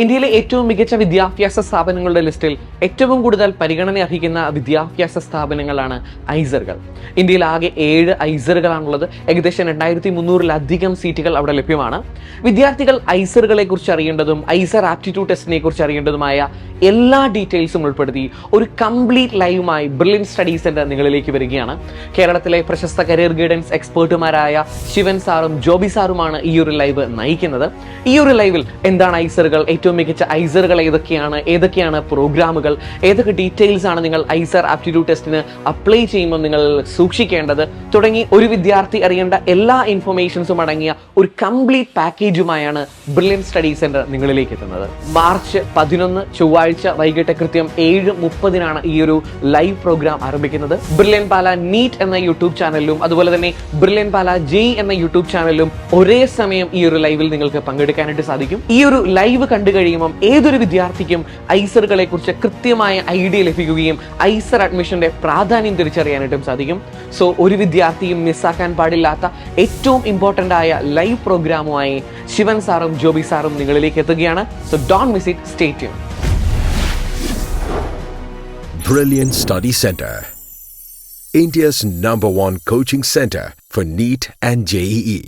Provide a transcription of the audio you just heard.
ഇന്ത്യയിലെ ഏറ്റവും മികച്ച വിദ്യാഭ്യാസ സ്ഥാപനങ്ങളുടെ ലിസ്റ്റിൽ ഏറ്റവും കൂടുതൽ പരിഗണന അർഹിക്കുന്ന വിദ്യാഭ്യാസ സ്ഥാപനങ്ങളാണ് ഐസറുകൾ. ഇന്ത്യയിൽ ആകെ 7 ഐസറുകളാണുള്ളത്. ഏകദേശം 2300-ലധികം സീറ്റുകൾ അവിടെ ലഭ്യമാണ്. വിദ്യാർത്ഥികൾ ഐസറുകളെ കുറിച്ച് അറിയേണ്ടതും ഐസർ ആപ്റ്റിറ്റ്യൂഡ് ടെസ്റ്റിനെ കുറിച്ച് അറിയേണ്ടതുമായ എല്ലാ ഡീറ്റെയിൽസും ഉൾപ്പെടുത്തി ഒരു കംപ്ലീറ്റ് ലൈവുമായി ബ്രില്യൻ സ്റ്റഡി സെന്റർ നിങ്ങളിലേക്ക് വരികയാണ്. കേരളത്തിലെ പ്രശസ്ത കരിയർ ഗൈഡൻസ് എക്സ്പേർട്ടുമാരായ ശിവൻ സാറും ജോബി സാറുമാണ് ഈ ഒരു ലൈവ് നയിക്കുന്നത്. ഈ ഒരു ലൈവിൽ എന്താണ് ഐസറുകൾ, ഏറ്റവും മികച്ച ഐസറുകൾ ഏതൊക്കെയാണ് പ്രോഗ്രാമുകൾ, ഏതൊക്കെ ഡീറ്റെയിൽസ് ആണ് നിങ്ങൾ ഐസർ ആപ്റ്റിറ്റ്യൂഡ് ടെസ്റ്റിന് അപ്ലൈ ചെയ്യുമ്പോൾ നിങ്ങൾ സൂക്ഷിക്കേണ്ടത് തുടങ്ങി ഒരു വിദ്യാർത്ഥി അറിയേണ്ട എല്ലാ ഇൻഫർമേഷൻസും അടങ്ങിയ ഒരു കംപ്ലീറ്റ് പാക്കേജുമായാണ് ബ്രില്യൻ സ്റ്റഡി സെന്റർ നിങ്ങളിലേക്ക് എത്തുന്നത്. മാർച്ച് 11 ചൊവ്വാഴ്ച വൈകിട്ട് കൃത്യം 7:30 ഈ ഒരു ലൈവ് പ്രോഗ്രാം ആരംഭിക്കുന്നത്. ബ്രില്യൻ പാല നീറ്റ് എന്ന യൂട്യൂബ് ചാനലിലും അതുപോലെ തന്നെ ബ്രില്യൻ പാല ജെഇ എന്ന യൂട്യൂബ് ചാനലിലും ഒരേ സമയം ഈ ഒരു ലൈവിൽ നിങ്ങൾക്ക് പങ്കെടുക്കാനായിട്ട് സാധിക്കും. ഈ ഒരു ലൈവ് കണ്ടു കഴിയുമ്പോൾ ഏതൊരു വിദ്യാർത്ഥിക്കും ഐസറുകളെ കുറിച്ച് കൃത്യമായ ഐഡിയ ലഭിക്കുകയും ഐസർ അഡ്മിഷന്റെ പ്രാധാന്യം തിരിച്ചറിയാനായിട്ടും സാധിക്കും. സോ ഒരു വിദ്യാർത്ഥിയും മിസ്സാക്കാൻ പാടില്ലാത്ത ഏറ്റവും ഇമ്പോർട്ടന്റ് ആയ ലൈവ് പ്രോഗ്രാമുമായി ശിവൻ സാറും ജോബി സാറും നിങ്ങളിലേക്ക് എത്തുകയാണ്. So don't miss it, stay tune. Brilliant Study Center, India's #1 coaching center for NEET and JEE.